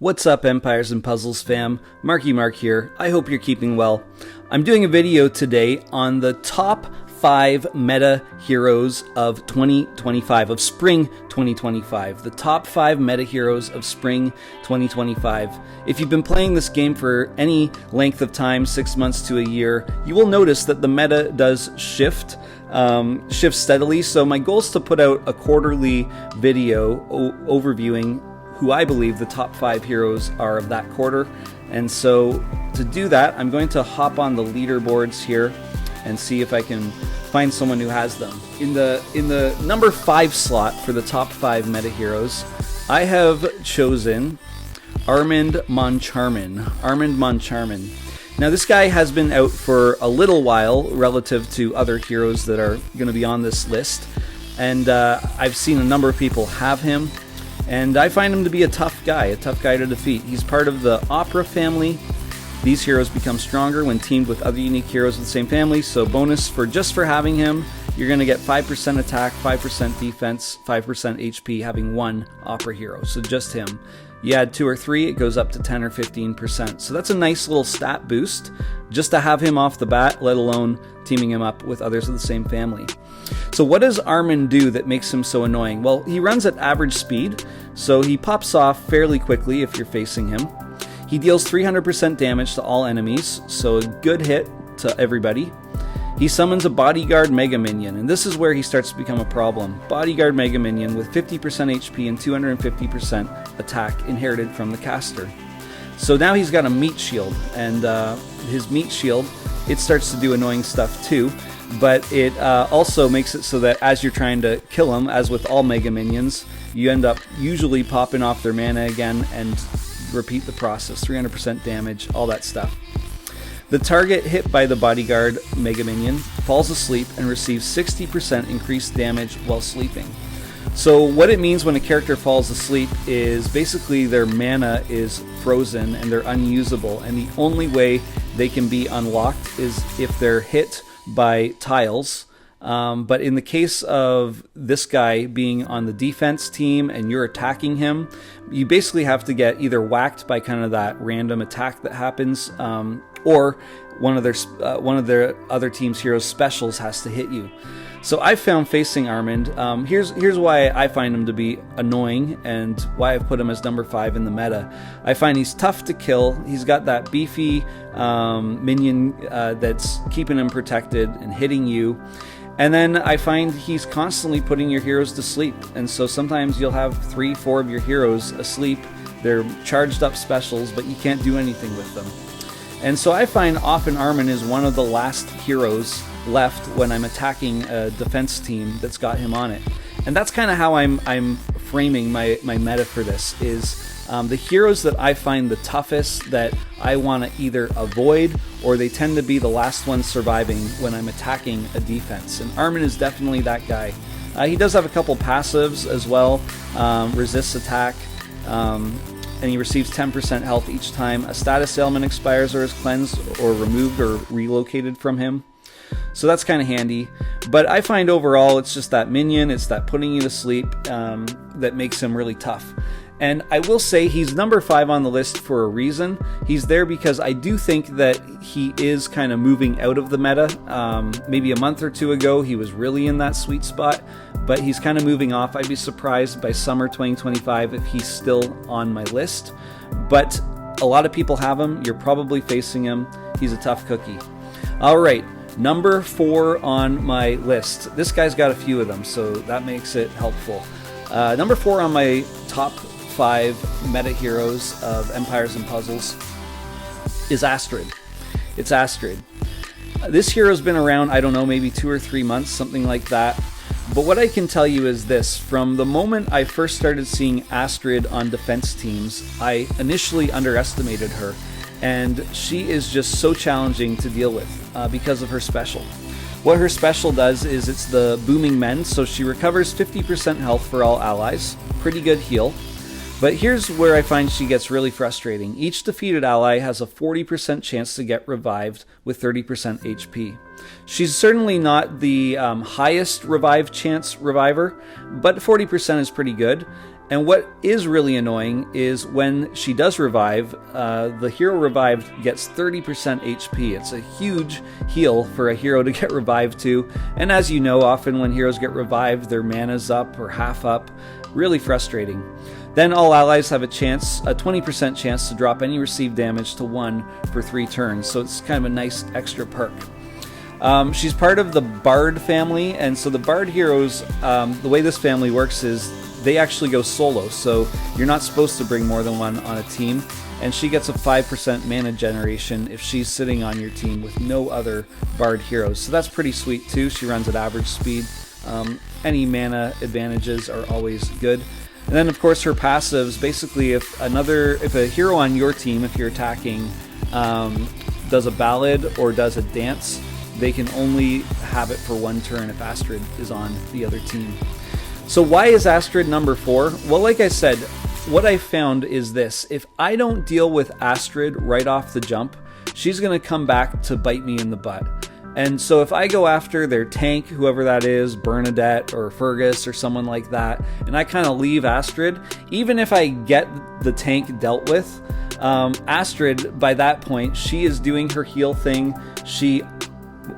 What's up, Empires and Puzzles fam? Marky Mark here. I hope you're keeping well. I'm doing a video today on the top 5 meta heroes of 2025, of spring 2025. The top 5 meta heroes of spring 2025. If you've been playing this game for any length of time, 6 months to a year, you will notice that the meta does shift steadily. So my goal is to put out a quarterly video overviewing who I believe the top 5 heroes are of that quarter. And so to do that, I'm going to hop on the leaderboards here and see if I can find someone who has them. In the number 5 slot for the top 5 meta heroes, I have chosen Armand Moncharmin. Armand Moncharmin. Now this guy has been out for a little while relative to other heroes that are going to be on this list, and I've seen a number of people have him. And I find him to be a tough guy to defeat. He's part of the Opera family. These heroes become stronger when teamed with other unique heroes of the same family. So bonus for just for having him, you're going to get 5% attack, 5% defense, 5% HP having one Opera hero. So just him. You add 2 or 3, it goes up to 10 or 15%. So that's a nice little stat boost just to have him off the bat, let alone teaming him up with others of the same family. So what does Armand do that makes him so annoying? Well, he runs at average speed, so he pops off fairly quickly if you're facing him. He deals 300% damage to all enemies, so a good hit to everybody. He summons a Bodyguard Mega Minion, and this is where he starts to become a problem. Bodyguard Mega Minion with 50% HP and 250% attack inherited from the caster. So now he's got a meat shield, and his meat shield, it starts to do annoying stuff too. But it also makes it so that as you're trying to kill them, as with all Mega Minions, you end up usually popping off their mana again and repeat the process. 300% damage, all that stuff. The target hit by the Bodyguard Mega Minion falls asleep and receives 60% increased damage while sleeping. So what it means when a character falls asleep is basically their mana is frozen and they're unusable, and the only way they can be unlocked is if they're hit by tiles. But in the case of this guy being on the defense team and you're attacking him, you basically have to get either whacked by kind of that random attack that happens, or one of their other team's heroes specials has to hit you. So I found facing Armand, here's why I find him to be annoying and why I've put him as number 5 in the meta. I find he's tough to kill. He's got that beefy minion that's keeping him protected and hitting you. And then I find he's constantly putting your heroes to sleep. And so sometimes you'll have 3-4 of your heroes asleep. They're charged up specials, but you can't do anything with them. And so I find often Armand is one of the last heroes left when I'm attacking a defense team that's got him on it. And that's kind of how I'm framing my meta for this, is the heroes that I find the toughest that I want to either avoid, or they tend to be the last ones surviving when I'm attacking a defense. And Armand is definitely that guy. He does have a couple passives as well, resists attack, and he receives 10% health each time a status ailment expires or is cleansed or removed or relocated from him. So that's kind of handy. But I find overall it's just that minion, it's that putting you to sleep that makes him really tough. And I will say he's number 5 on the list for a reason. He's there because I do think that he is kind of moving out of the meta. Maybe a month or 2 ago he was really in that sweet spot, but he's kind of moving off. I'd be surprised by summer 2025 if he's still on my list. But a lot of people have him. You're probably facing him. He's a tough cookie. All right, number 4 on my list. This guy's got a few of them, so that makes it helpful. Number 4 on my top 5 meta heroes of Empires and Puzzles is Astrid. It's Astrid. This hero's been around, I don't know, maybe 2 or 3 months, something like that. But what I can tell you is this: from the moment I first started seeing Astrid on defense teams, I initially underestimated her, and she is just so challenging to deal with because of her special. What her special does is it's the Booming Mend, so she recovers 50% health for all allies. Pretty good heal. But here's where I find she gets really frustrating. Each defeated ally has a 40% chance to get revived with 30% HP. She's certainly not the highest revive chance reviver, but 40% is pretty good. And what is really annoying is when she does revive, the hero revived gets 30% HP. It's a huge heal for a hero to get revived to. And as you know, often when heroes get revived, their mana's up or half up. Really frustrating. Then all allies have a 20% chance to drop any received damage to 1 for 3 turns. So it's kind of a nice extra perk. She's part of the Bard family, and so the Bard heroes, the way this family works is they actually go solo, so you're not supposed to bring more than one on a team, and she gets a 5% mana generation if she's sitting on your team with no other Bard heroes. So that's pretty sweet too. She runs at average speed. Any mana advantages are always good. And then of course her passives, basically if a hero on your team, if you're attacking, does a ballad or does a dance, they can only have it for 1 turn if Astrid is on the other team. So why is Astrid number 4? Well, like I said, what I found is this. If I don't deal with Astrid right off the jump, she's going to come back to bite me in the butt. And so if I go after their tank, whoever that is, Bernadette or Fergus or someone like that, and I kind of leave Astrid, even if I get the tank dealt with, Astrid, by that point, she is doing her heal thing. She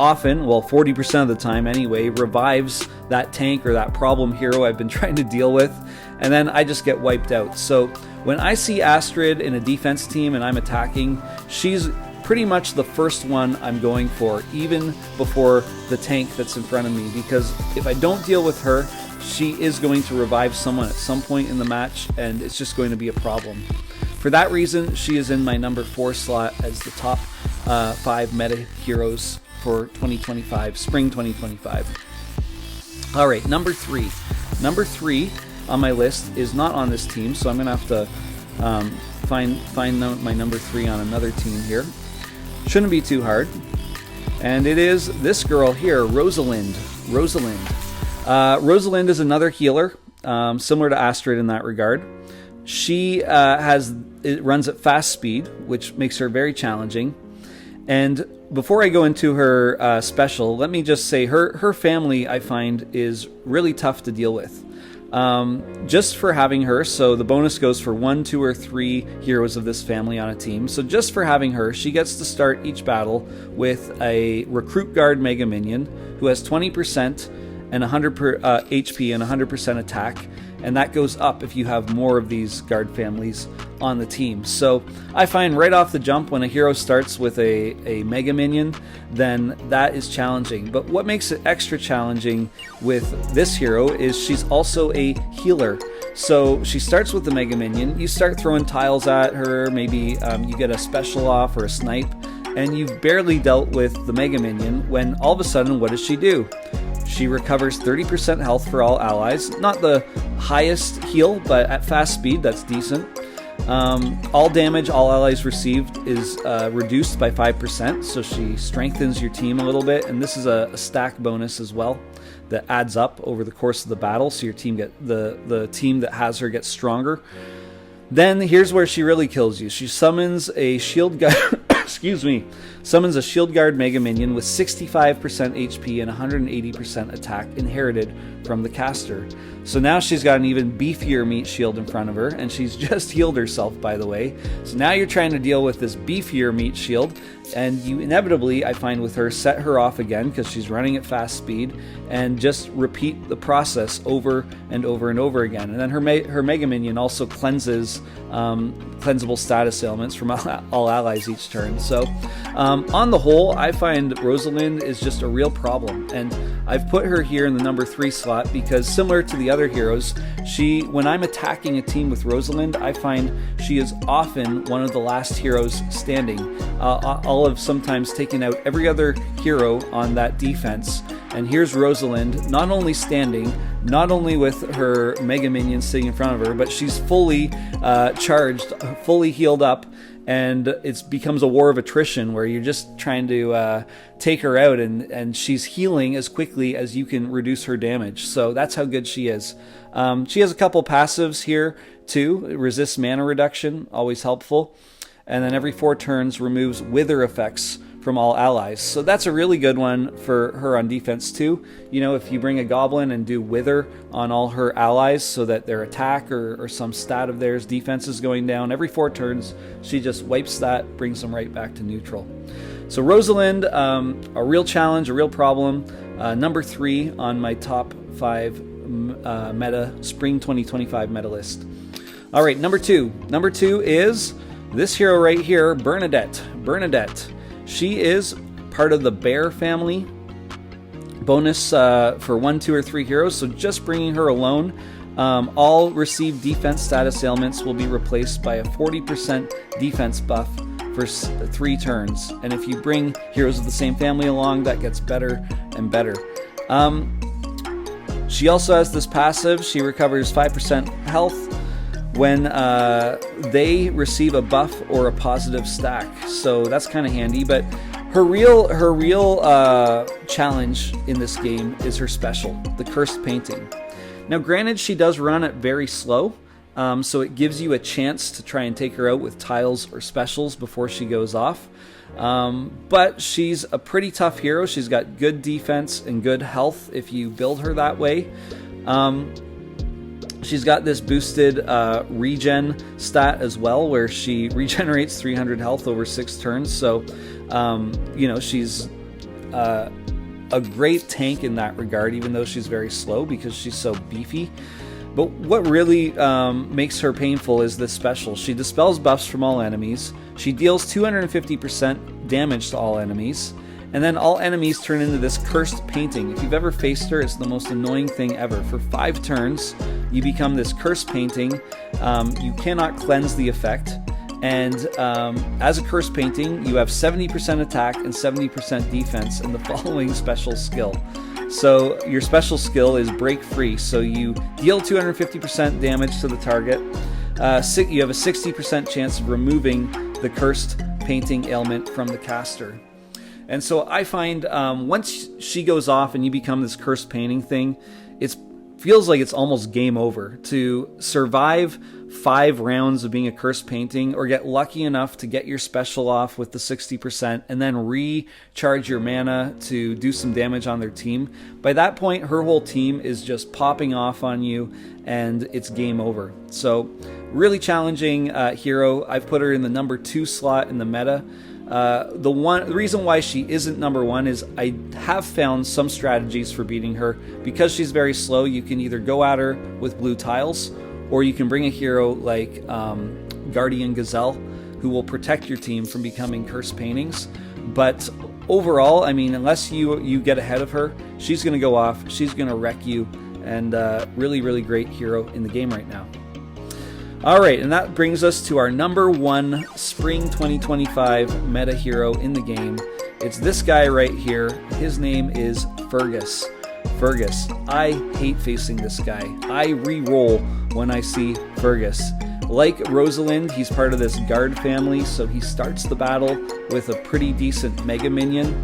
often, well 40% of the time anyway, revives that tank or that problem hero I've been trying to deal with, and then I just get wiped out. So when I see Astrid in a defense team and I'm attacking, she's pretty much the first one I'm going for, even before the tank that's in front of me, because if I don't deal with her, she is going to revive someone at some point in the match, and it's just going to be a problem. For that reason, she is in my number 4 slot as the top 5 meta heroes for 2025, spring 2025. All right, number 3. Number 3 on my list is not on this team, so I'm going to have to find my number 3 on another team here. Shouldn't be too hard. And it is this girl here, Rosalind. Rosalind is another healer, similar to Astrid in that regard. She runs at fast speed, which makes her very challenging. And before I go into her special, let me just say her family, I find, is really tough to deal with. Just for having her, so the bonus goes for 1, 2, or 3 heroes of this family on a team. So just for having her, she gets to start each battle with a Recruit Guard Mega Minion who has 20% and 100 HP and 100% attack, and that goes up if you have more of these guard families on the team. So I find right off the jump when a hero starts with a Mega Minion, then that is challenging. But what makes it extra challenging with this hero is she's also a healer. So she starts with the Mega Minion, you start throwing tiles at her, maybe you get a special off or a snipe, and you've barely dealt with the Mega Minion when all of a sudden, what does she do? She recovers 30% health for all allies. Not the highest heal, but at fast speed, that's decent. All damage all allies received is reduced by 5%, so she strengthens your team a little bit, and this is a stack bonus as well that adds up over the course of the battle, so your team the team that has her gets stronger. Then here's where she really kills you. She summons a shield guard summons a shield guard Mega Minion with 65% HP and 180% attack inherited from the caster. So now she's got an even beefier meat shield in front of her, and she's just healed herself, by the way. So now you're trying to deal with this beefier meat shield, and you inevitably, I find with her, set her off again because she's running at fast speed, and just repeat the process over and over and over again. And then her Mega Minion also cleanses cleansable status ailments from all allies each turn. So on the whole, I find Rosalind is just a real problem, and I've put her here in the number 3 slot because, similar to the other heroes, when I'm attacking a team with Rosalind, I find she is often one of the last heroes standing. I'll have sometimes taken out every other hero on that defense, and here's Rosalind, not only standing, not only with her Mega Minion sitting in front of her, but she's fully charged, fully healed up, and it becomes a war of attrition where you're just trying to take her out, and she's healing as quickly as you can reduce her damage. So that's how good she is. She has a couple passives here too. It resists mana reduction, always helpful. And then every 4 turns removes wither effects from all allies. So that's a really good one for her on defense too. You know, if you bring a goblin and do Wither on all her allies so that their attack or some stat of theirs defense is going down, every 4 turns she just wipes that, brings them right back to neutral. So Rosalind, a real challenge, a real problem. Number 3 on my top 5 meta Spring 2025 meta list. All right, number 2. Number 2 is this hero right here, Bernadette. Bernadette. She is part of the Bear family. Bonus for 1, 2, or 3 heroes. So just bringing her alone, all received defense status ailments will be replaced by a 40% defense buff for 3 turns. And if you bring heroes of the same family along, that gets better and better. She also has this passive. She recovers 5% health when they receive a buff or a positive stack. So that's kind of handy. But her real challenge in this game is her special, the Cursed Painting. Now, granted, she does run it very slow. So it gives you a chance to try and take her out with tiles or specials before she goes off. But she's a pretty tough hero. She's got good defense and good health if you build her that way. She's got this boosted regen stat as well, where she regenerates 300 health over 6 turns. So, you know, she's a great tank in that regard, even though she's very slow because she's so beefy. But what really makes her painful is this special. She dispels buffs from all enemies. She deals 250% damage to all enemies. And then all enemies turn into this Cursed Painting. If you've ever faced her, it's the most annoying thing ever. For 5 turns, you become this Cursed Painting. You cannot cleanse the effect. And as a Cursed Painting, you have 70% attack and 70% defense in the following special skill. So your special skill is Break Free. So you deal 250% damage to the target. You have a 60% chance of removing the Cursed Painting ailment from the caster. And so I find once she goes off and you become this Cursed Painting thing, it feels like it's almost game over. To survive 5 rounds of being a Cursed Painting, or get lucky enough to get your special off with the 60% and then recharge your mana to do some damage on their team, by that point her whole team is just popping off on you and it's game over. So really challenging hero. I've put her in the number 2 slot in the meta. The reason why she isn't number 1 is I have found some strategies for beating her. Because she's very slow, you can either go at her with blue tiles, or you can bring a hero like Guardian Gazelle, who will protect your team from becoming Cursed Paintings. But overall, I mean, unless you get ahead of her, she's going to go off, she's going to wreck you, and really, really great hero in the game right now. Alright, and that brings us to our number 1 Spring 2025 meta hero in the game. It's this guy right here. His name is Fergus. Fergus. I hate facing this guy. I re-roll when I see Fergus. Like Rosalind, he's part of this guard family, so he starts the battle with a pretty decent Mega Minion.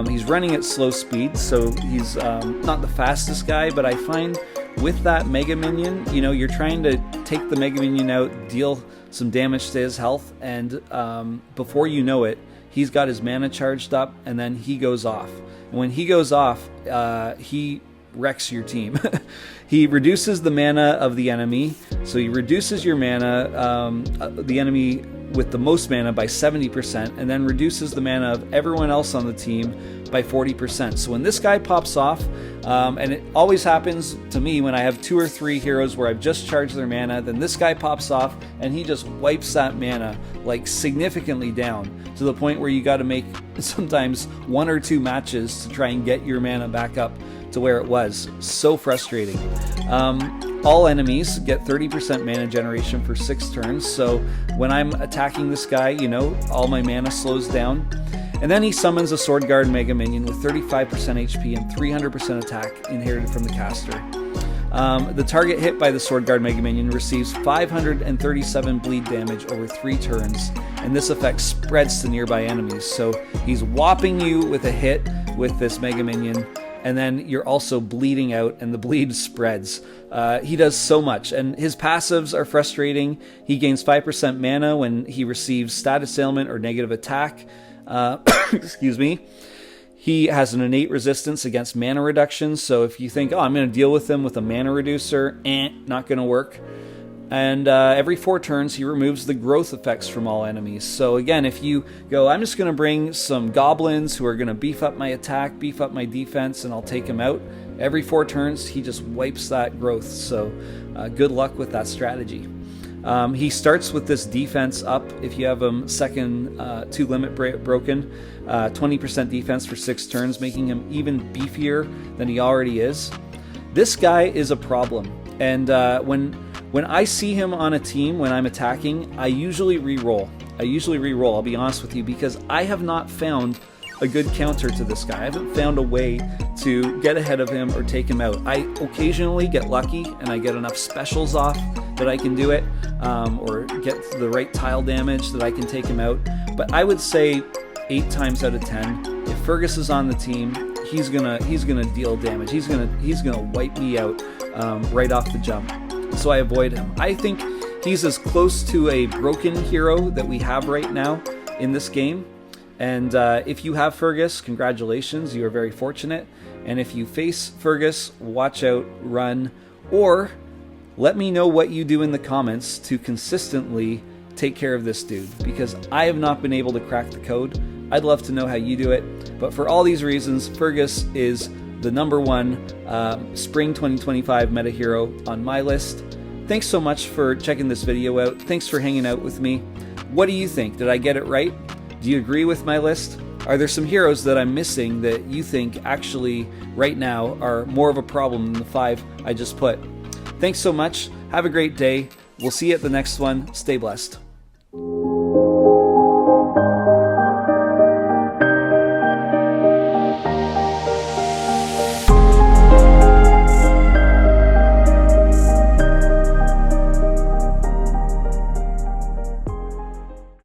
He's running at slow speed, so he's not the fastest guy, but I find with that Mega Minion, you know, you're trying to take the Mega Minion out, deal some damage to his health, and before you know it, he's got his mana charged up, and then he goes off. And when he goes off, he wrecks your team. He reduces the mana of the enemy, so he reduces your mana, the enemy with the most mana, by 70%, and then reduces the mana of everyone else on the team by 40%. So when this guy pops off, and it always happens to me when I have 2 or 3 heroes where I've just charged their mana, then this guy pops off and he just wipes that mana like significantly down, to the point where you got to make sometimes 1 or 2 matches to try and get your mana back up to where it was. So frustrating. All enemies get 30% mana generation for 6 turns, so when I'm attacking this guy, you know, all my mana slows down. And then he summons a Sword Guard Mega Minion with 35% HP and 300% attack inherited from the caster. The target hit by the Sword Guard Mega Minion receives 537 bleed damage over 3 turns, and this effect spreads to nearby enemies. So he's whopping you with a hit with this Mega Minion, and then you're also bleeding out, and the bleed spreads. He does so much, and his passives are frustrating. He gains 5% mana when he receives status ailment or negative attack. Excuse me. He has an innate resistance against mana reduction, so if you think, oh, I'm going to deal with him with a mana reducer, not going to work. And every 4 turns, he removes the growth effects from all enemies. So again, if you go, I'm just going to bring some goblins who are going to beef up my attack, beef up my defense, and I'll take him out. Every 4 turns, he just wipes that growth. So good luck with that strategy. He starts with this defense up. If you have him second 2 limit broken, 20% defense for 6 turns, making him even beefier than he already is. This guy is a problem. And when I see him on a team, when I'm attacking, I usually re-roll. I'll be honest with you, because I have not found a good counter to this guy. I haven't found a way to get ahead of him or take him out. I occasionally get lucky and I get enough specials off that I can do it, or get the right tile damage that I can take him out. But I would say 8 times out of 10, if Fergus is on the team, he's gonna deal damage. He's gonna wipe me out right off the jump. So I avoid him. I think he's as close to a broken hero that we have right now in this game. And if you have Fergus, congratulations, you are very fortunate. And if you face Fergus, watch out, run, or let me know what you do in the comments to consistently take care of this dude, because I have not been able to crack the code. I'd love to know how you do it. But for all these reasons, Fergus is the #1 Spring 2025 meta hero on my list. Thanks so much for checking this video out. Thanks for hanging out with me. What do you think? Did I get it right? Do you agree with my list? Are there some heroes that I'm missing that you think actually right now are more of a problem than the 5 I just put? Thanks so much. Have a great day. We'll see you at the next one. Stay blessed.